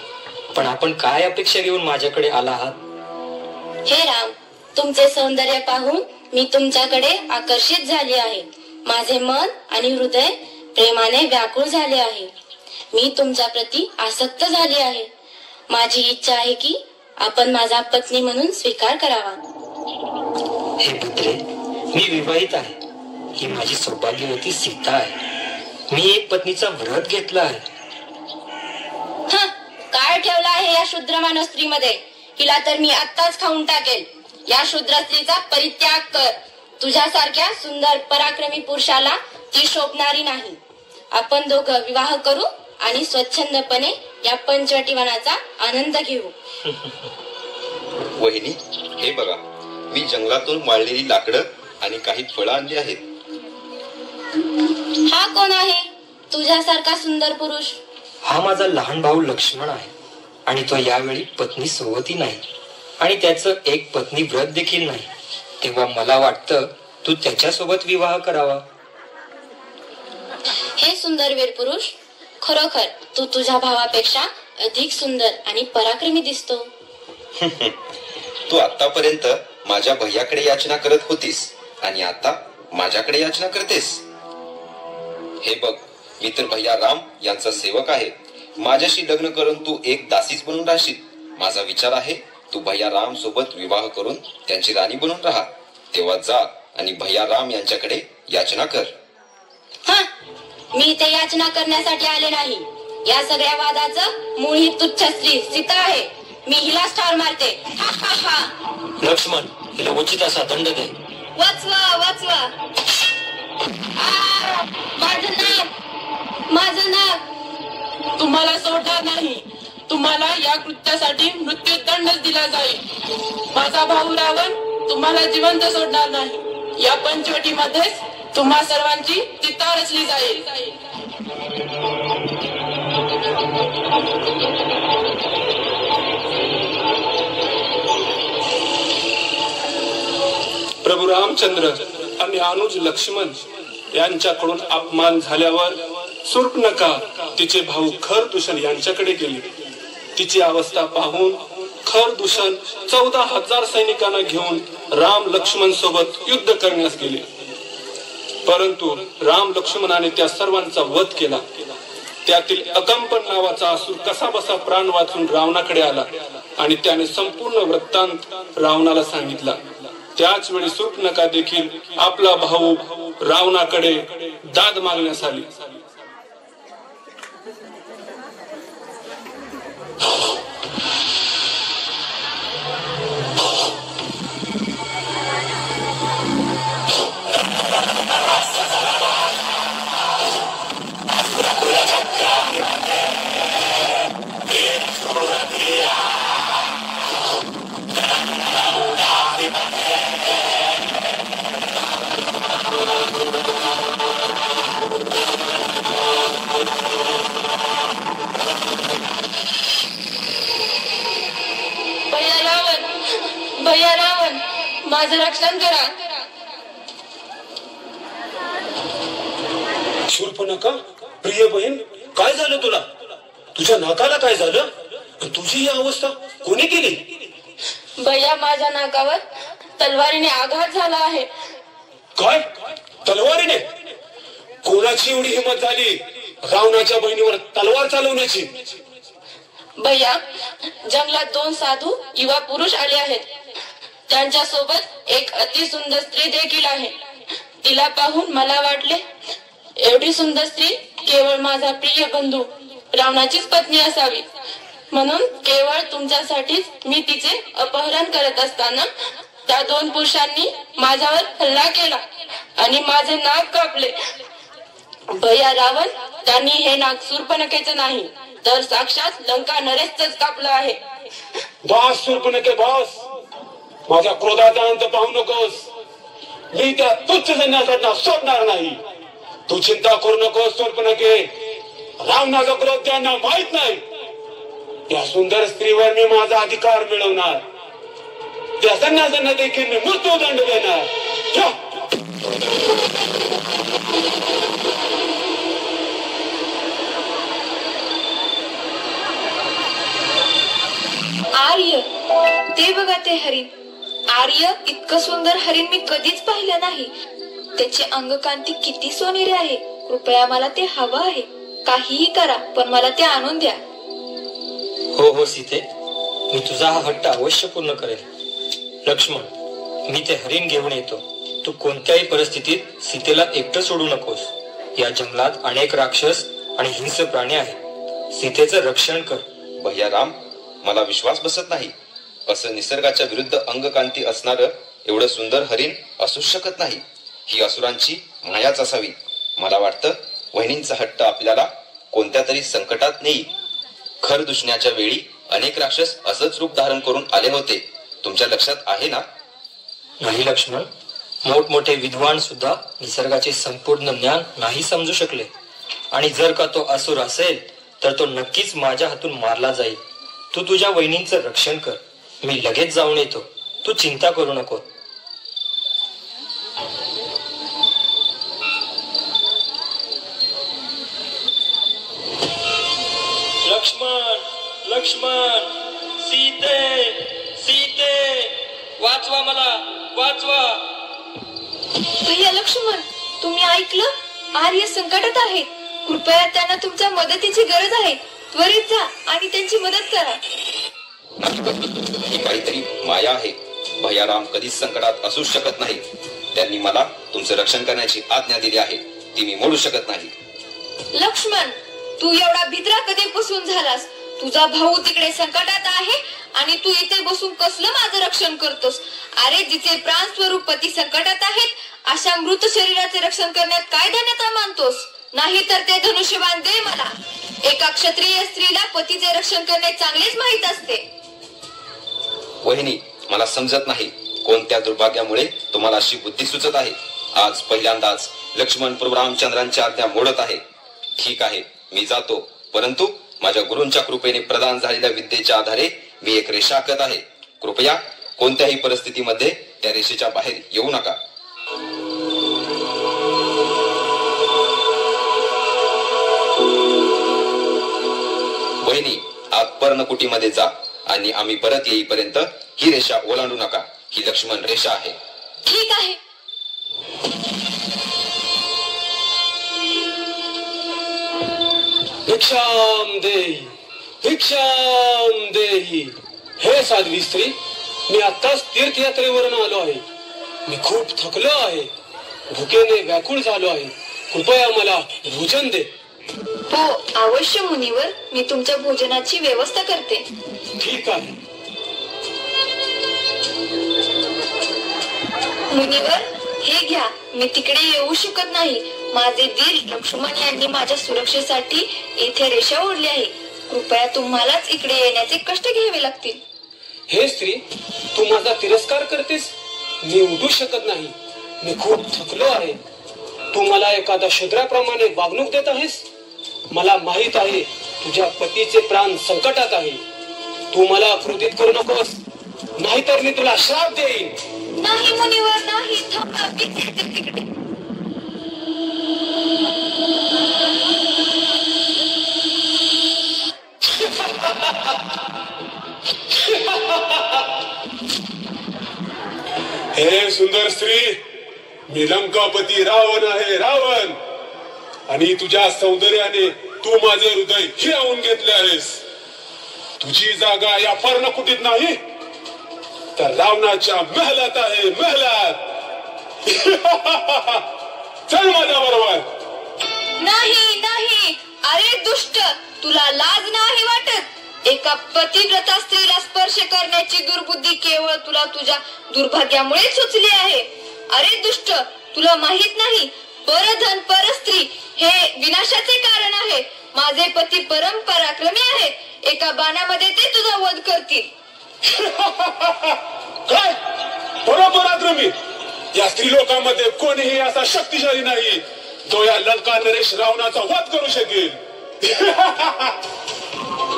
Speaker 11: पण आपण काय अपेक्षा घेऊन माझ्याकडे आला आहात?
Speaker 8: हे राम, तुमचे सौंदर्य पाहून मी तुमच्याकडे आकर्षित झाले आहे. माझे मन आणि हृदय प्रेमाने व्याकुळ झाले आहे. मी तुमच्या प्रती आसक्त झाले आहे. माझी इच्छा आहे की आपण माझा पत्नी म्हणून स्वीकार करावा.
Speaker 11: हे पुत्रे, मी विवाहित आहे. ही माझी सौभाग्यवती सीता आहे. मी एक पत्नीचा व्रत घेतला आहे.
Speaker 8: काय ठेवला आहे या शूद्र मानव स्त्रीमध्ये? हिला तर मी आत्ताच खाऊन टाकेल. या शूद्र स्त्रीचा परित्याग कर. तुझ्यासारख्या सुंदर पराक्रमी पुरुषाला ती शोभणारी नाही. आपण दोघं विवाह करू आणि स्वच्छंदपणे या पंचवटी वनाचा आनंद घेऊ.
Speaker 13: वहिनी, हे बघा, मी जंगलातून वाळलेली लाकडं आणि काही फळं आणली आहेत.
Speaker 8: हा कोण आहे तुझ्यासारखा सुंदर पुरुष?
Speaker 11: हा माझा लहान भाऊ लक्ष्मण आहे आणि तो यावेळी पत्नी सोबती नाही आणि त्याचं एक पत्नी व्रत देखील नाही. तेव्हा मला वाटतं तू त्याच्यासोबत विवाह करावा.
Speaker 14: हे सुंदर वीर पुरुष, खरोखर तू तुझ्या भावापेक्षा अधिक सुंदर आणि पराक्रमी दिसतो.
Speaker 13: तू आतापर्यंत माझ्या भैयाकडे याचना करत होतीस आणि आता माझ्याकडे याचना करतेस. हे बघ, मी तर भैया राम यांचा सेवक आहे. माझ्याशी लग्न करून तू एक दासीच बनून राहशील. माझा विचार आहे, तू भैया राम सोबत विवाह करून त्यांची राणी बनून राहा. तेव्हा जा आणि भैया राम यांच्याकडे याचना कर.
Speaker 14: मी इथे याचना करण्यासाठी आले नाही. या सगळ्या वादाचं मूळ ही तुच्छ स्त्री सीता आहे. मी हिलाच ठार मारते.
Speaker 11: लक्ष्मण, हिला उचित असा दंड दे.
Speaker 14: वाचवा वाचवा. माझं नाक, माझं नाक.
Speaker 15: तुम्हाला सोडणार नाही. तुम्हाला या कृत्यासाठी मृत्यूदंडच दिला जाईल. माझा भाऊ रावण तुम्हाला जिवंत सोडणार नाही. या पंचवटीमध्येच तुम्हा सर्वांची चिता रचली जाईल.
Speaker 16: प्रभू रामचंद्र आणि अनुज लक्ष्मण यांच्याकडून अपमान झाल्यावर शूर्पणखा तिचे भाऊ खरदूषण यांच्याकडे गेली. तिची अवस्था पाहून खरदूषण 14,000 सैनिकांना घेऊन राम लक्ष्मण सोबत युद्ध करण्यास गेले. परंतु राम लक्ष्मणाने त्या सर्वांचा वध केला. त्यातील अकंपन नावाचा असुर कसा बसा प्राण वाचून रावणाकडे आला आणि त्याने संपूर्ण वृत्तांत रावणाला सांगितला. त्याच वेळी शूर्पणखा देखील आपला भाऊ रावणाकडे दाद मागण्यास आली.
Speaker 15: भैया रावण, माझं रक्षण करा.
Speaker 16: शूर्पणखा, प्रिय बहीण, काय झालं तुला? तुझ्या नाकाला काय झालं? तुझी ही अवस्था कोणी केली?
Speaker 15: भैया, माझ्या नाकावर तलवारीने आघात झाला आहे.
Speaker 16: काय? तलवारीने? कोणाची एवढी हिंमत झाली रावणाच्या बहिणीवर तलवार चालवण्याची?
Speaker 15: भैया, जंगलात 2 साधू युवा पुरुष आले आहेत. त्यांच्या सोबत एक अतिसुंदर स्त्री देखील आहे. तिला पाहून मला वाटले एवढी सुंदर स्त्री केवळ माझा प्रिय बंधू रावणाचीच पत्नी असावी. म्हणून केवळ तुमच्यासाठीच मी तिचे अपहरण करत असताना त्या 2 पुरुषांनी माझ्यावर हल्ला केला आणि माझे नाक कापले. भैया रावण, त्यांनी हे नाक शूर्पणखेचे नाही तर साक्षात लंका नरेशच कापलं आहे.
Speaker 16: बॉस शूर्पणखे, बॉस, माझ्या क्रोधाचा अंत पाहू नकोस. मी त्या तुच्छ सैन्यासाठी सोडणार नाही. तू चिंता करू नकोस शूर्पणखे. रावणाचा क्रोध त्यांना माहित नाही. त्या सुंदर स्त्रीवर मी माझा अधिकार मिळवणार. त्या संन्यासांना देखील मी मृत्यूदंड देणार.
Speaker 8: आर्य, ते बघा ते हरिण. आर्य, इतकं सुंदर हरिण मी कधीच पाहिलं नाही. त्याची अंगकांती किती सोनेरी आहे. कृपया मला ते हवं आहे. काहीही करा, पण मला ते आणून द्या.
Speaker 11: हो हो सीते, मी तुझा हा हट्ट अवश्य पूर्ण करेल. लक्ष्मण, मी ते हरिण घेऊन येतो. तू कोणत्याही परिस्थितीत सीतेला एकटं सोडू नकोस. या जंगलात अनेक राक्षस आणि हिंस्र प्राणी आहेत. सीतेचं रक्षण कर.
Speaker 13: भैया राम, मला विश्वास बसत नाही. असं निसर्गाच्या विरुद्ध अंगकांती असणारं एवढं सुंदर हरिण असूच शकत नाही. ही असुरांची मायाच असावी. मला वाटतं वहिनींचा हट्ट आपल्याला कोणत्या तरी संकटात नेईल. खरदूषणाच्या वेळी अनेक राक्षस असंच रूप धारण करून आले होते. तुमच्या लक्षात आहे ना?
Speaker 11: नाही लक्ष्मण, मोठमोठे विद्वान सुद्धा निसर्गाचे संपूर्ण ज्ञान नाही समजू शकले. आणि जर का तो असुर असेल तर तो नक्कीच माझ्या हातून मारला जाईल. तू तुझ्या वहिनींचं रक्षण कर. मी लगेच जाऊन येतो. तू चिंता करू नको. लक्ष्मण, सीते, सीते, वाचवा मला, वाचवा.
Speaker 8: भैया लक्ष्मण, तुम्ही ऐकलं? आर्य संकटात आहेत. कृपया त्यांना तुमच्या मदतीची गरज आहे. त्वरित जा आणि त्यांची मदत करा.
Speaker 13: ही काहीतरी माया आहे. भैयाराम कधीच संकटात असू शकत नाही. त्यांनी मला तुमचं रक्षण करण्याची आज्ञा दिली आहे, ती मी मोडू शकत नाही.
Speaker 8: लक्ष्मण, तू एवढा भित्रा कधीपासून झालास? तुझा भाऊ तिकडे संकटात आहे आणि तू इथे बसून कसलं माझं रक्षण करतोस? अरे, जिचे प्राण स्वरूप पती संकटात आहेत अशा मृत शरीराचे रक्षण करण्यात काय धन्यता मानतोस? नाही तर ते धनुष्यबाण दे मला. एका क्षत्रिय स्त्रीला पतीचे रक्षण करणे चांगलेच माहित असते.
Speaker 13: वहिनी, मला समजत नाही कोणत्या दुर्भाग्यामुळे तुम्हाला अशी बुद्धी सुचत आहे. आज पहिल्यांदाच लक्ष्मण प्रभू रामचंद्रांची आज्ञा मोडत आहे. ठीक आहे, मी जातो, परंतु माझ्या गुरूंच्या कृपेने प्रदान झालेल्या विद्येच्या आधारे मी एक रेषा आखत आहे. कृपया कोणत्याही परिस्थितीमध्ये त्या रेषेच्या बाहेर येऊ नका. वहिनी, आत पर्णकुटीमध्ये जा आणि आम्ही परत येईपर्यंत ही रेषा ओलांडू नका. ही लक्ष्मण रेषा आहे.
Speaker 8: ठीक आहे.
Speaker 16: भिक्षाम देही, भिक्षाम देही. हे साध्वी स्त्री, मी आत्ताच तीर्थयात्रेवरून आलो आहे. मी खूप थकलो आहे, भुकेने व्याकुळ झालो आहे. कृपया मला भोजन दे.
Speaker 8: हो, अवश्य मुनिवर, मी तुमच्या भोजनाची व्यवस्था करते.
Speaker 16: ठीक आहे.
Speaker 8: मुनिवर, हे घ्या. मी तिकडे येऊ शकत नाही. माझे दीर लक्ष्मण यांनी माझ्या सुरक्षेसाठी येथे रेषा ओढली आहे. कृपया तुम्हालाच इकडे येण्याचे कष्ट घ्यावे लागतील.
Speaker 16: हे स्त्री, तू माझा तिरस्कार करतेस? मी उठू शकत नाही. मी खूप थकलो आहे. तू मला एखाद्या शूद्राप्रमाणे वागणूक देत आहेस. मला माहित आहे तुझ्या पतीचे प्राण संकटात आहे. तू मला क्रोधित करू नकोस, नाहीतर मी तुला श्राप देईन.
Speaker 8: नाही मुनिवर, नाही. थांबा, मी तिकडे.
Speaker 16: हे सुंदर स्त्री, मी लंकापती रावण आहे, रावण. आणि तुझ्या सौंदर्याने तू माझे हृदय हिरावून घेतले आहेस. तुझी जागा या पर्णकुटीत नाही, तर रावणाच्या महलात आहे, महलात. चल माझ्या बरोबर.
Speaker 8: नाही, नाही. अरे दुष्ट, तुला लाज नाही वाटत? एका पतिव्रता स्त्रीला स्पर्श करण्याची दुर्बुद्धी केवळ तुला तुझ्या दुर्भाग्यामुळे सुचली आहे. अरे दुष्ट, तुला माहित नाही, परधन परस्त्री हे विनाशाचे कारण आहे. माझे पती परम पराक्रमी आहेत. एका बाणामध्ये ते तुझा वध करतील.
Speaker 16: काय पराक्रमी? या स्त्री लोकांमध्ये कोणीही असा शक्तिशाली नाही जो या लंका नरेश रावणाचा वध करू शकेल.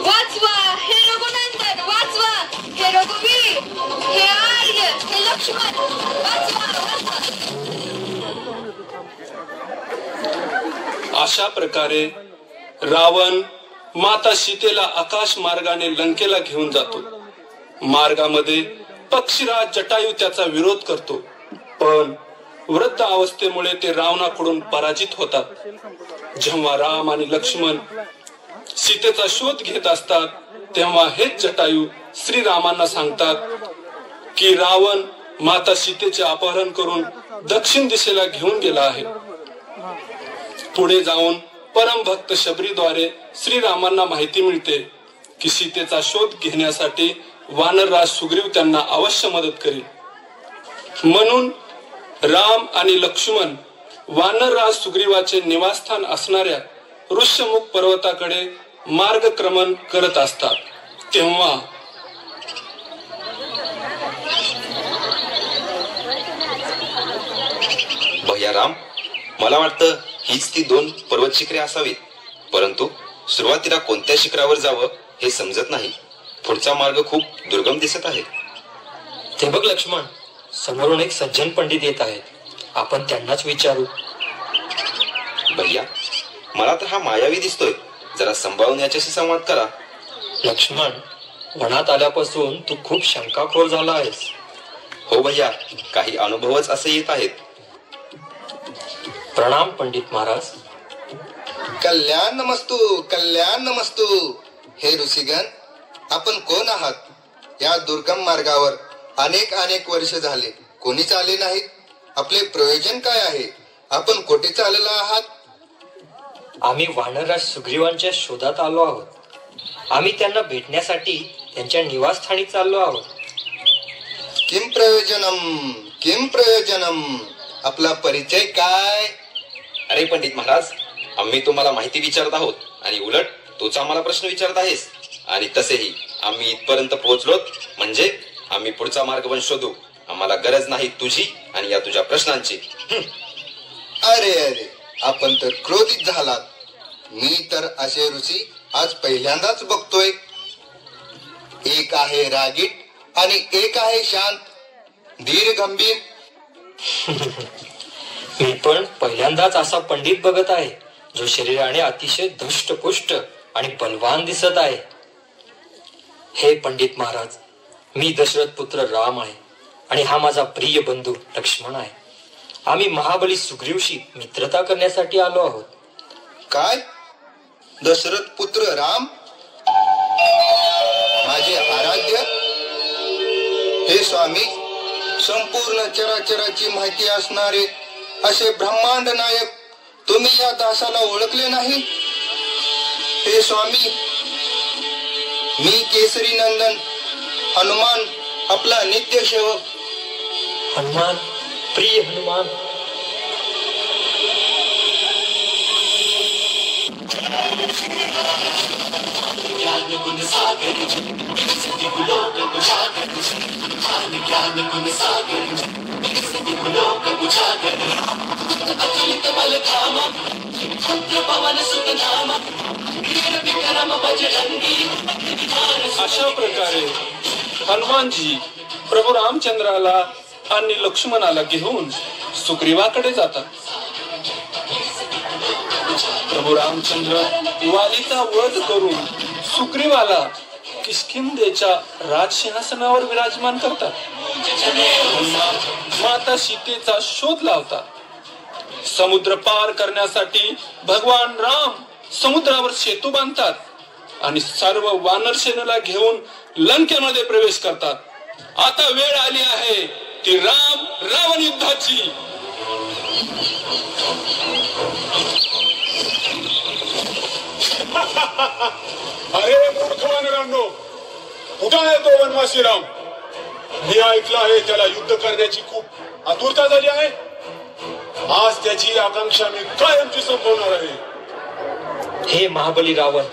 Speaker 8: वाचवा हे रघुनंदन, वाचवा हे रघुवीर, हे आर्य, हे लक्ष्मण, वाचवा.
Speaker 16: अशा प्रकारे रावण माता सीतेला आकाश मार्गाने लंकेला घेऊन जातो. मार्गामध्ये पक्षीराज जटायू त्याचा विरोध करतो, पण वृद्ध अवस्थेमुळे ते रावणाकडून पराजित होतात. जेव्हा राम आणि लक्ष्मण सीतेचा शोध घेत असतात तेव्हा हेच जटायू श्रीरामांना सांगतात की रावण माता सीतेचे अपहरण करून दक्षिण दिशेला घेऊन गेला आहे. पुढे जाऊन परमभक्त शबरीद्वारे श्रीरामांना माहिती मिळते की सीतेचा शोध घेण्यासाठी वानरराज सुग्रीव त्यांना अवश्य मदत करेल. म्हणून राम आणि लक्ष्मण वानरराज सुग्रीवाचे निवासस्थान असणाऱ्या ऋष्यमुख पर्वताकडे मार्गक्रमण करत असतात. तेव्हा
Speaker 13: भैयाराम, मला वाटतं हीच ती 2 पर्वत शिखरे असावीत, परंतु सुरुवातीला कोणत्या शिखरावर जावं हे समजत नाही. पुढचा मार्ग खूप दुर्गम दिसत आहे.
Speaker 11: ते बघ लक्ष्मण, समोरून एक सज्जन पंडित येत आहेत. आपण त्यांनाच विचारू.
Speaker 13: भैया, मला तर हा मायावी दिसतोय. जरा संभाळून याच्याशी संवाद करा.
Speaker 11: लक्ष्मण, वनात आल्यापासून तू खूप शंकाखोर झाला आहेस.
Speaker 13: हो भैया, काही अनुभवच असे येत आहेत.
Speaker 11: प्रणाम पंडित महाराज.
Speaker 12: कल्याण नमस्तू, कल्याण नमस्तू. हे ऋषिगण, आपण कोण आहात? या दुर्गम मार्गावर अनेक वर्ष झाले कोणीच आले नाहीत. आपले प्रयोजन काय आहे? आपण कोठे चालला आहात?
Speaker 11: आम्ही वानरराज सुग्रीवांच्या शोधात आलो आहोत. आम्ही त्यांना भेटण्यासाठी त्यांच्या निवासस्थानी चाललो आहोत.
Speaker 12: किम प्रयोजनम? आपला परिचय काय?
Speaker 13: अरे पंडित महाराज, आम्ही तुम्हाला माहिती विचारत आहोत आणि उलट तूच आम्हाला प्रश्न विचारत आहेस. आणि तसेही आम्ही इथपर्यंत पोहोचलोत म्हणजे आम्ही पुढचा मार्ग पण शोधू. आम्हाला गरज नाही तुझी आणि या तुझ्या प्रश्नांची.
Speaker 12: अरे, आपण तर क्रोधित झालात. मी तर असे ऋषी आज पहिल्यांदाच बघतोय. एक आहे रागीट आणि एक आहे शांत, धीर गंभीर.
Speaker 11: मी पण पहिल्यांदाच असा पंडित बघत आहे जो शरीराने अतिशय धष्टपुष्ट आणि बलवान दिसत आहे. हे पंडित महाराज, मी दशरथ पुत्र राम आहे आणि हा माझा प्रिय बंधू लक्ष्मण आहे. आम्ही महाबली सुग्रीवशी मित्रता करण्यासाठी आलो आहोत.
Speaker 12: काय? दशरथ पुत्र राम, माझे आराध्य? हे स्वामी, संपूर्ण चराचराची माहिती असणारे असे ब्रह्मांड नायक, तुम्ही या दासाला ओळखले नाही? हे स्वामी, मी केसरी नंदन हनुमान, आपला नित्य सेवक.
Speaker 11: हनुमान, प्रिय हनुमान.
Speaker 16: अशा प्रकारे हनुमानजी प्रभू रामचंद्राला आणि लक्ष्मणाला घेऊन सुग्रीवाकडे जातात. प्रभू रामचंद्र वालीचा वध करून सुग्रीवाला किष्किंधेच्या राजसिंहासनावर विराजमान करतात. माता सीतेचा शोध लावतात. समुद्र पार करण्यासाठी भगवान राम समुद्रावर सेतू बांधतात आणि सर्व वानर सेनेला घेऊन लंकेमध्ये प्रवेश करतात. आता वेळ आली आहे ती राम रावण युद्धाची.
Speaker 17: अरे मूर्ख वानरांनो, कुठे आहे तो वनवासी राम? मी ऐकलं आहे त्याला युद्ध करण्याची खूप आतुरता झाली आहे. आज त्याची आकांक्षा मी कायमची संपवणार आहे.
Speaker 11: हे महाबली रावण,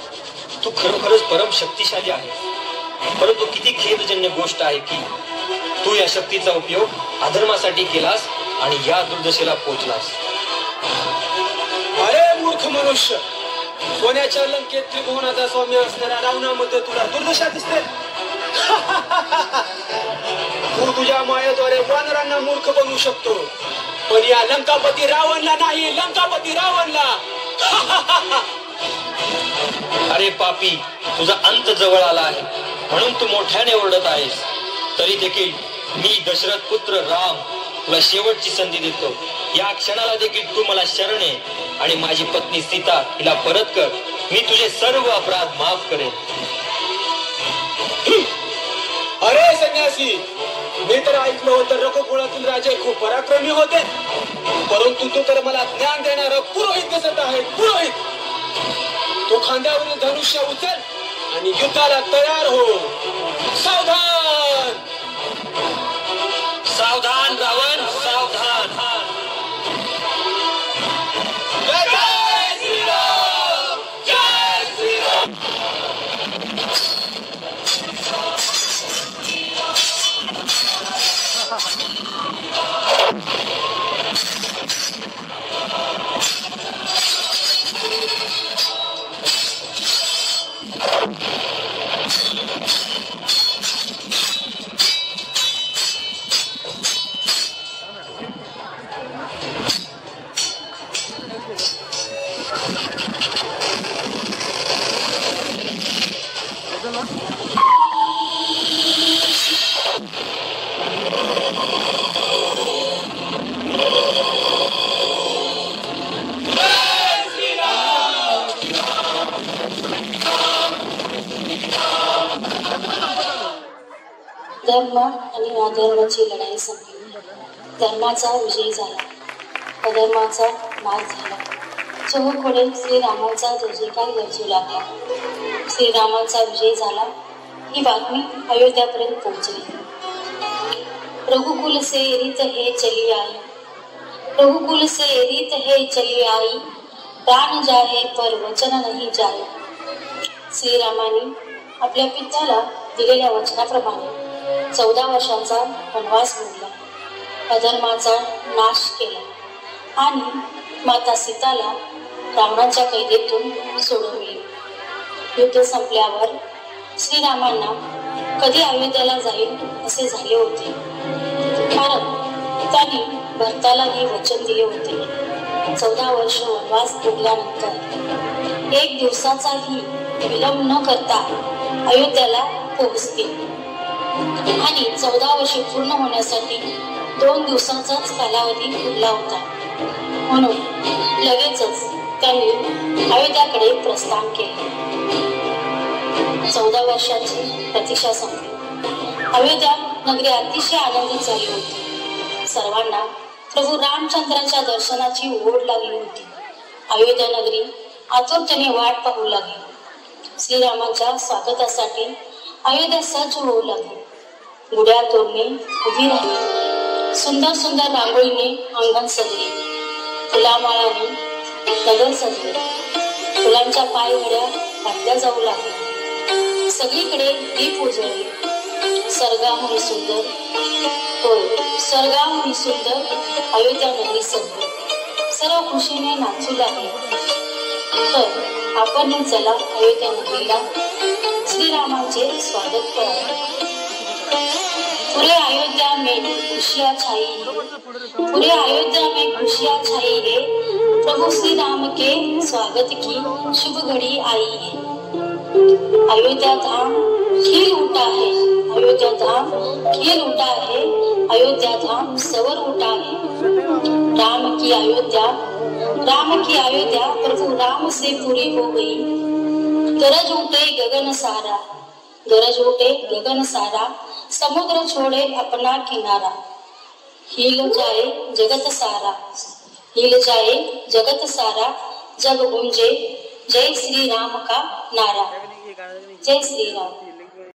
Speaker 11: तू खरोखरच परम शक्तिशाली आहे. परंतु किती खेदजन्य गोष्ट आहे की तू या शक्तीचा उपयोग अधर्मासाठी केलास आणि या दुर्दशेला पोचलास.
Speaker 5: अरे मूर्ख मनुष्य, कोणाच्या लंकेत त्रिभुवनाचा स्वामी असणाऱ्या रावणामध्ये तुला दुर्दशा दिसते? तू तुझ्या मायेद्वारे वानरांना मूर्ख बनवू शकतो, पण या लंकापती रावणला नाही, लंकापती रावणला.
Speaker 11: अरे पापी, तुझा अंत जवळ आला आहे म्हणून तू मोठ्याने ओरडत आहेस. तरी देखील मी दशरथ पुत्र राम तुला शेवटची संधी देतो. या क्षणाला देखील तू मला शरण ये आणि माझी पत्नी सीता हिला परत कर. मी तुझे सर्व अपराध माफ करेन.
Speaker 5: अरे संन्यासी, मी तर ऐकलं होतं रघुकुळातील राजे खूप पराक्रमी होते, परंतु तू तर मला ज्ञान देणारा पुरोहित दिसत आहे. पुरोहित, तू खांद्यावरील धनुष्य उचल आणि युद्धाला तयार हो. सावधान
Speaker 11: सावधान रावण, सावधान.
Speaker 5: जय श्रीराम, जय श्रीराम.
Speaker 18: धर्म आणि अधर्माची लढाई संपली. धर्माचा विजय झाला, अधर्माचा नाश झाला. चहूकडे श्रीरामाचा जयजयकार गरजू लागला. श्रीरामाचा विजय झाला ही बातमी अयोध्यापर्यंत पोहोचली. रघुकुल से रीत हे चली आई, रघुकुल से रीत हे चली आई, प्राण जाहे पर वचन नाही जाए. श्रीरामाने आपल्या पित्याला दिलेल्या वचनाप्रमाणे 14 वर्षांचा वनवास भोगला, अधर्माचा नाश केला आणि माता सीताला रावणाच्या कैदेतून सोडवले. युद्ध संपल्यावर श्रीरामांना कधी अयोध्याला जाईल असे झाले होते, कारण त्यांनी भरताला हे वचन दिले होते. 14 वर्ष वनवास भोगल्यानंतर 1 दिवसाचाही विलंब न करता अयोध्याला पोहोचतील आणि 14 वर्षे पूर्ण होण्यासाठी 2 दिवसांचाच कालावधी उरला होता. म्हणून लगेचच त्यांनी अयोध्याकडे प्रस्थान केले. 14 वर्षांची प्रतीक्षा संपली. अयोध्या नगरी अतिशय आनंदित झाली होती. सर्वांना प्रभू रामचंद्राच्या दर्शनाची ओढ लागली होती. अयोध्या नगरी आतुरतेने वाट पाहू लागली. श्रीरामांच्या स्वागतासाठी अयोध्या सज्ज होऊ लागली. गुड्या तोरणे उभी राहिली, सुंदर सुंदर रांगोळीने अंगण सजले, फुलामाळाने नगर सजले, फुलांच्या पायघड्या घातल्या जाऊ लागल्या. सगळीकडे दीप उजळले. स्वर्गाहून सुंदर, होय स्वर्गाहून सुंदर अयोध्या नगरी सजली. सर्व खुशीने नाचू लागले. तर आपण चला अयोध्या नगरीला श्रीरामांचे स्वागत करा. पूरे अयोध्या में खुशियां छाई है, पूरे अयोध्या में खुशियां छाई है, प्रभु श्री राम के स्वागत की शुभ घड़ी आई है. अयोध्या धाम खिल उठा है, अयोध्या धाम खिल उठा है, अयोध्या धाम सवर उठा है. राम की अयोध्या, राम की अयोध्या प्रभु राम से पूरी हो गई. गरज उठे गगन सारा, गरज उठे गगन सारा, समुद्र छोड़े अपना किनारा. हिल जाए जगत सारा, हिल जाए जगत सारा, जग गूंजे जय श्री राम का नारा. जय श्री राम.